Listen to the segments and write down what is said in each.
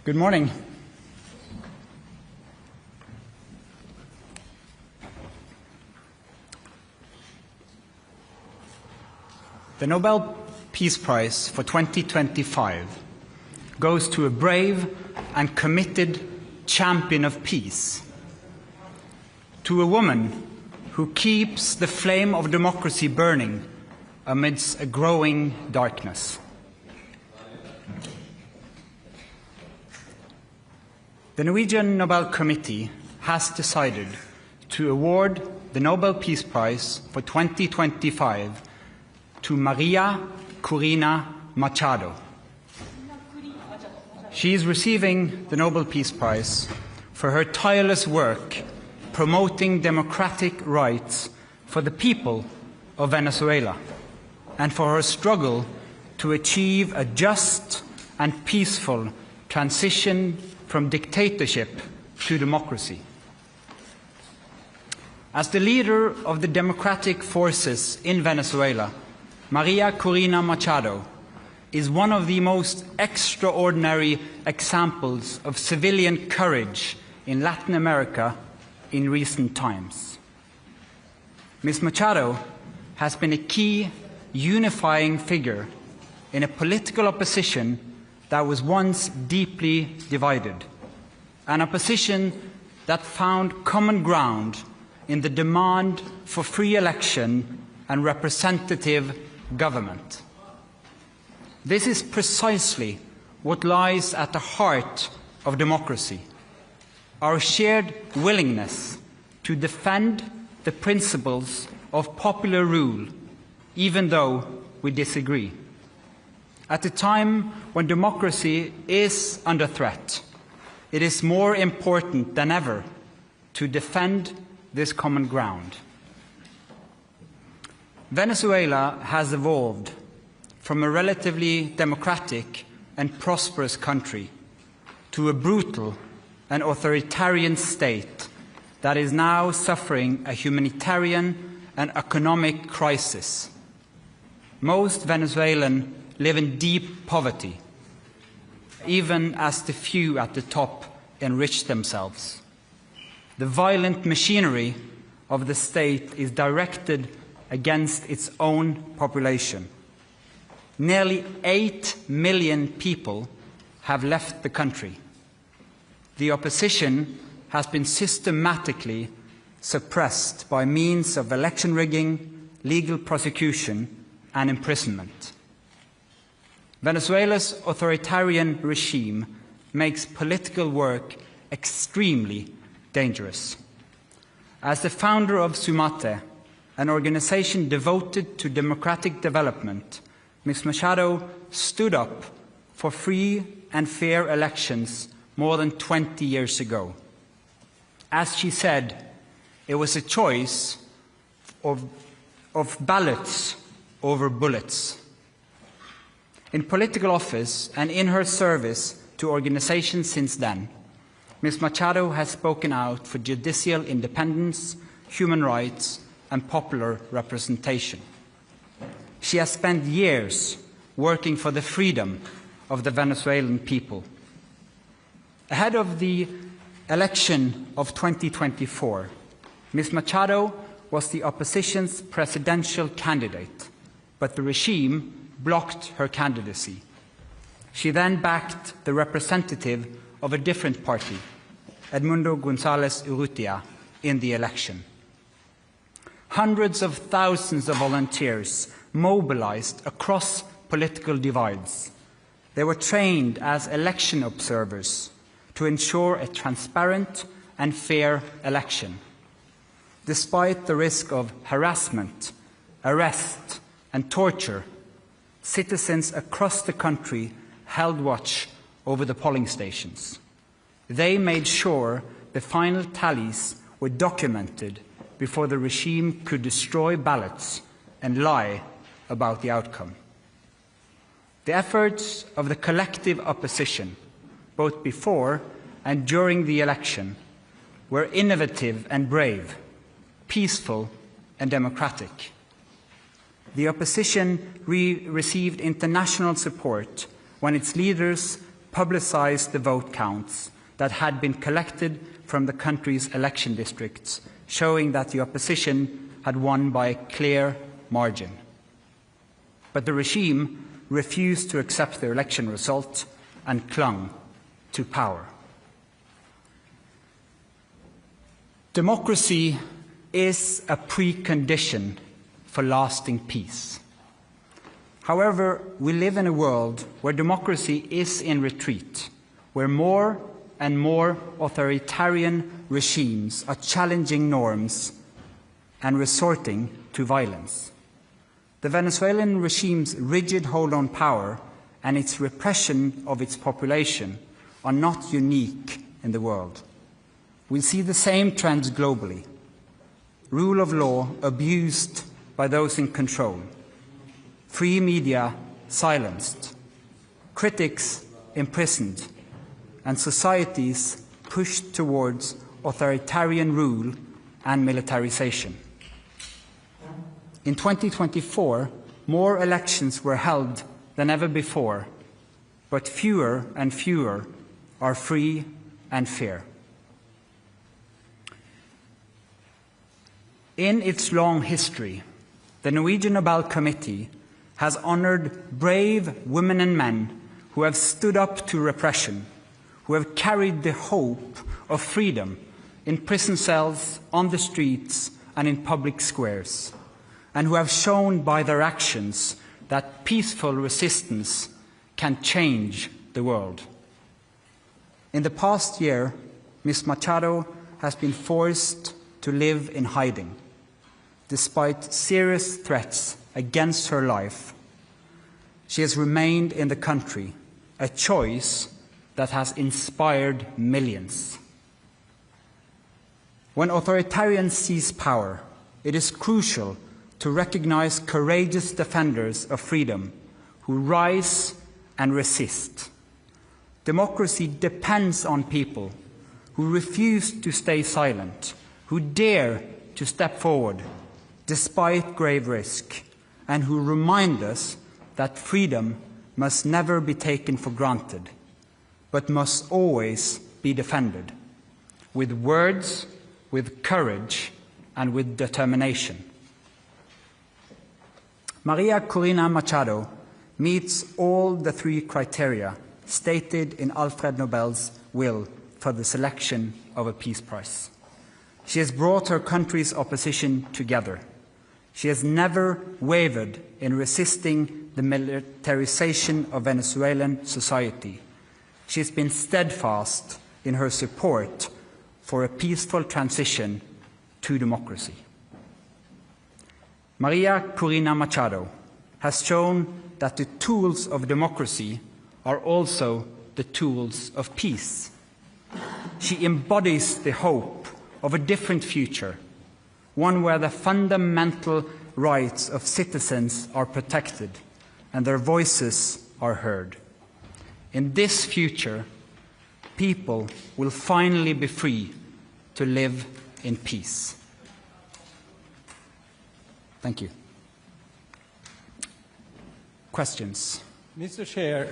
Good morning. The Nobel Peace Prize for 2025 goes to a brave and committed champion of peace, to a woman who keeps the flame of democracy burning amidst a growing darkness. The Norwegian Nobel Committee has decided to award the Nobel Peace Prize for 2025 to María Corina Machado. She is receiving the Nobel Peace Prize for her tireless work promoting democratic rights for the people of Venezuela and for her struggle to achieve a just and peaceful transition from dictatorship to democracy. As the leader of the democratic forces in Venezuela, María Corina Machado is one of the most extraordinary examples of civilian courage in Latin America in recent times. Ms. Machado has been a key unifying figure in a political opposition that was once deeply divided, an opposition that found common ground in the demand for free election and representative government. This is precisely what lies at the heart of democracy, our shared willingness to defend the principles of popular rule, even though we disagree. At a time when democracy is under threat, it is more important than ever to defend this common ground. Venezuela has evolved from a relatively democratic and prosperous country to a brutal and authoritarian state that is now suffering a humanitarian and economic crisis. Most Venezuelans live in deep poverty, even as the few at the top enrich themselves. The violent machinery of the state is directed against its own population. Nearly 8 million people have left the country. The opposition has been systematically suppressed by means of election rigging, legal prosecution, and imprisonment. Venezuela's authoritarian regime makes political work extremely dangerous. As the founder of Sumate, an organization devoted to democratic development, Ms. Machado stood up for free and fair elections more than 20 years ago. As she said, it was a choice of ballots over bullets. In political office and in her service to organizations since then, Ms. Machado has spoken out for judicial independence, human rights, and popular representation. She has spent years working for the freedom of the Venezuelan people. Ahead of the election of 2024, Ms. Machado was the opposition's presidential candidate, but the regime blocked her candidacy. She then backed the representative of a different party, Edmundo González Urrutia, in the election. Hundreds of thousands of volunteers mobilized across political divides. They were trained as election observers to ensure a transparent and fair election. Despite the risk of harassment, arrest, and torture, citizens across the country held watch over the polling stations. They made sure the final tallies were documented before the regime could destroy ballots and lie about the outcome. The efforts of the collective opposition, both before and during the election, were innovative and brave, peaceful and democratic. The opposition received international support when its leaders publicized the vote counts that had been collected from the country's election districts, showing that the opposition had won by a clear margin. But the regime refused to accept the election result and clung to power. Democracy is a precondition for lasting peace. However, we live in a world where democracy is in retreat, where more and more authoritarian regimes are challenging norms and resorting to violence. The Venezuelan regime's rigid hold on power and its repression of its population are not unique in the world. We see the same trends globally. Rule of law abused by those in control, free media silenced, critics imprisoned, and societies pushed towards authoritarian rule and militarization. In 2024, more elections were held than ever before, but fewer and fewer are free and fair. In its long history, the Norwegian Nobel Committee has honored brave women and men who have stood up to repression, who have carried the hope of freedom in prison cells, on the streets, and in public squares, and who have shown by their actions that peaceful resistance can change the world. In the past year, Ms. Machado has been forced to live in hiding. Despite serious threats against her life, she has remained in the country, a choice that has inspired millions. When authoritarians seize power, it is crucial to recognize courageous defenders of freedom who rise and resist. Democracy depends on people who refuse to stay silent, who dare to step forward despite grave risk, and who remind us that freedom must never be taken for granted, but must always be defended, with words, with courage, and with determination. María Corina Machado meets all the three criteria stated in Alfred Nobel's will for the selection of a Peace Prize. She has brought her country's opposition together. She has never wavered in resisting the militarization of Venezuelan society. She has been steadfast in her support for a peaceful transition to democracy. María Corina Machado has shown that the tools of democracy are also the tools of peace. She embodies the hope of a different future, one where the fundamental rights of citizens are protected and their voices are heard. In this future, people will finally be free to live in peace. Thank you. Questions? Mr. Chair,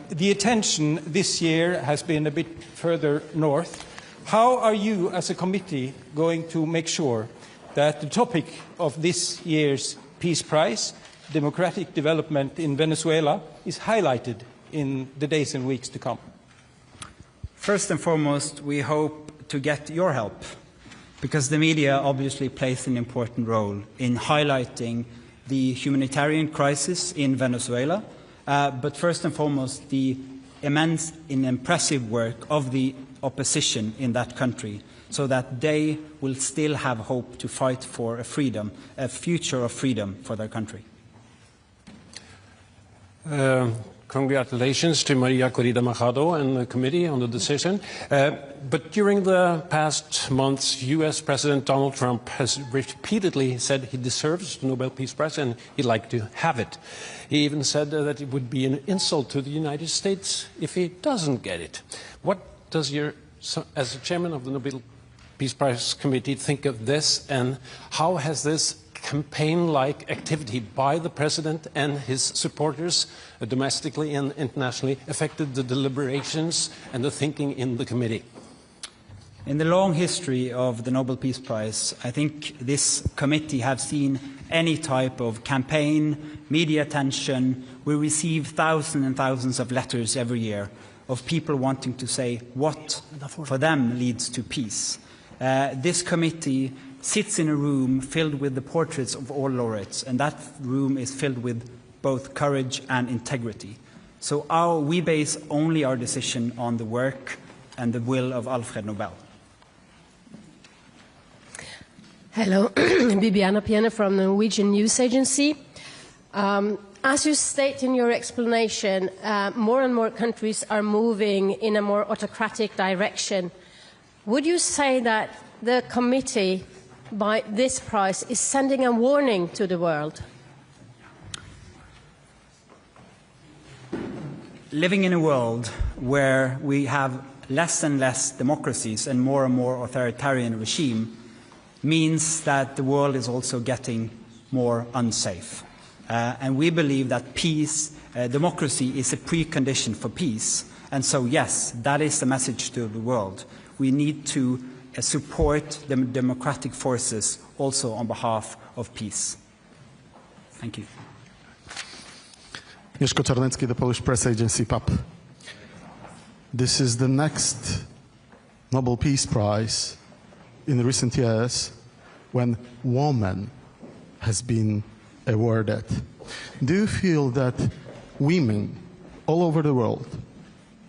the attention this year has been a bit further north. How are you as a committee going to make sure that the topic of this year's Peace Prize, democratic development in Venezuela, is highlighted in the days and weeks to come? First and foremost, we hope to get your help, because the media obviously plays an important role in highlighting the humanitarian crisis in Venezuela, but first and foremost the immense and impressive work of the opposition in that country, so that they will still have hope to fight for a future of freedom for their country. Congratulations to María Corina Machado and the committee on the decision. But during the past months, U.S. President Donald Trump has repeatedly said he deserves the Nobel Peace Prize and he'd like to have it. He even said that it would be an insult to the United States if he doesn't get it. What does as the chairman of the Nobel Peace Prize Committee think of this, and how has this campaign-like activity by the president and his supporters, domestically and internationally, affected the deliberations and the thinking in the committee? In the long history of the Nobel Peace Prize, I think this committee have seen any type of campaign, media attention. We receive thousands and thousands of letters every year of people wanting to say what for them leads to peace. This committee sits in a room filled with the portraits of all laureates, and that room is filled with both courage and integrity. So we base only our decision on the work and the will of Alfred Nobel. Hello, Bibiana Piene from the Norwegian News Agency. As you state in your explanation, more and more countries are moving in a more autocratic direction. Would you say that the committee, by this prize, is sending a warning to the world? Living in a world where we have less and less democracies and more authoritarian regime means that the world is also getting more unsafe. And we believe that peace, democracy is a precondition for peace. And so, yes, that is the message to the world. We need to support the democratic forces also on behalf of peace. Thank you. Mieszko Czarnecki, the Polish press agency, PAP. This is the next Nobel Peace Prize in recent years when woman has been awarded. Do you feel that women all over the world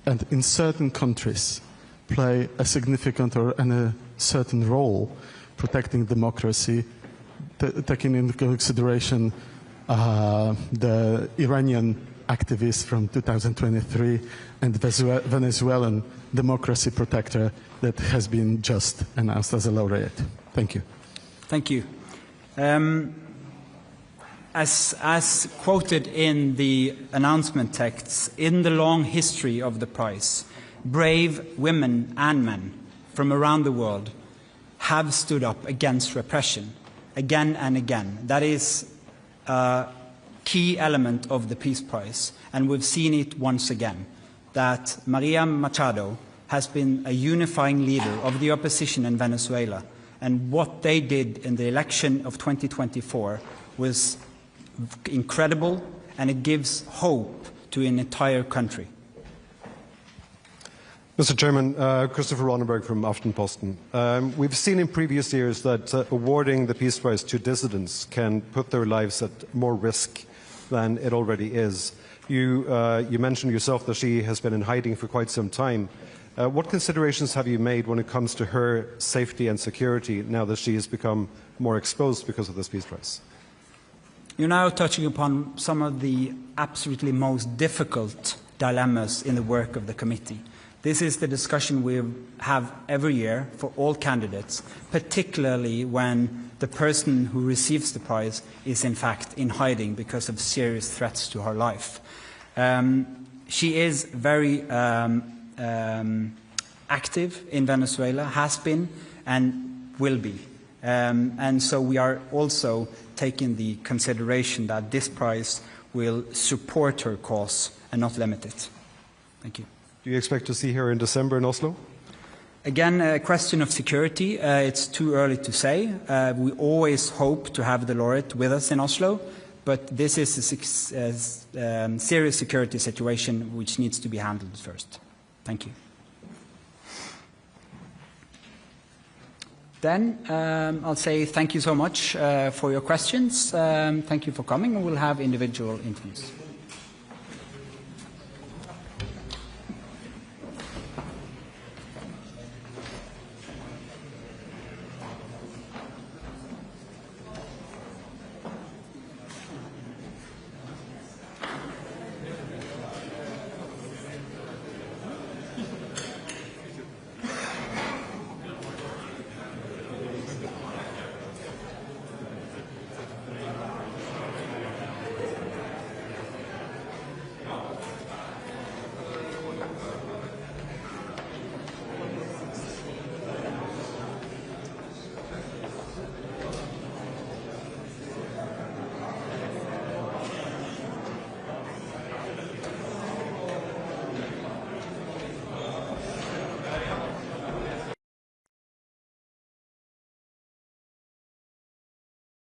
and in certain countries play a significant or a certain role protecting democracy, taking into consideration the Iranian activist from 2023 and the Venezuelan democracy protector that has been just announced as a laureate? Thank you. Thank you. As quoted in the announcement texts, in the long history of the prize, brave women and men from around the world have stood up against repression again and again. That is a key element of the Peace Prize, and we've seen it once again, that María Machado has been a unifying leader of the opposition in Venezuela, and what they did in the election of 2024 was incredible, and it gives hope to an entire country. Mr. Chairman, Christopher Ronenberg from Aftenposten. We've seen in previous years that awarding the Peace Prize to dissidents can put their lives at more risk than it already is. You mentioned yourself that she has been in hiding for quite some time. What considerations have you made when it comes to her safety and security now that she has become more exposed because of this Peace Prize? You're now touching upon some of the absolutely most difficult dilemmas in the work of the committee. This is the discussion we have every year for all candidates, particularly when the person who receives the prize is in fact in hiding because of serious threats to her life. She is very active in Venezuela, has been and will be. And so we are also taking the consideration that this prize will support her cause and not limit it. Thank you. Do you expect to see her in December in Oslo? Again, a question of security. It's too early to say. We always hope to have the laureate with us in Oslo, but this is a serious security situation which needs to be handled first. Thank you. Then I'll say thank you so much for your questions. Thank you for coming, and we'll have individual interviews.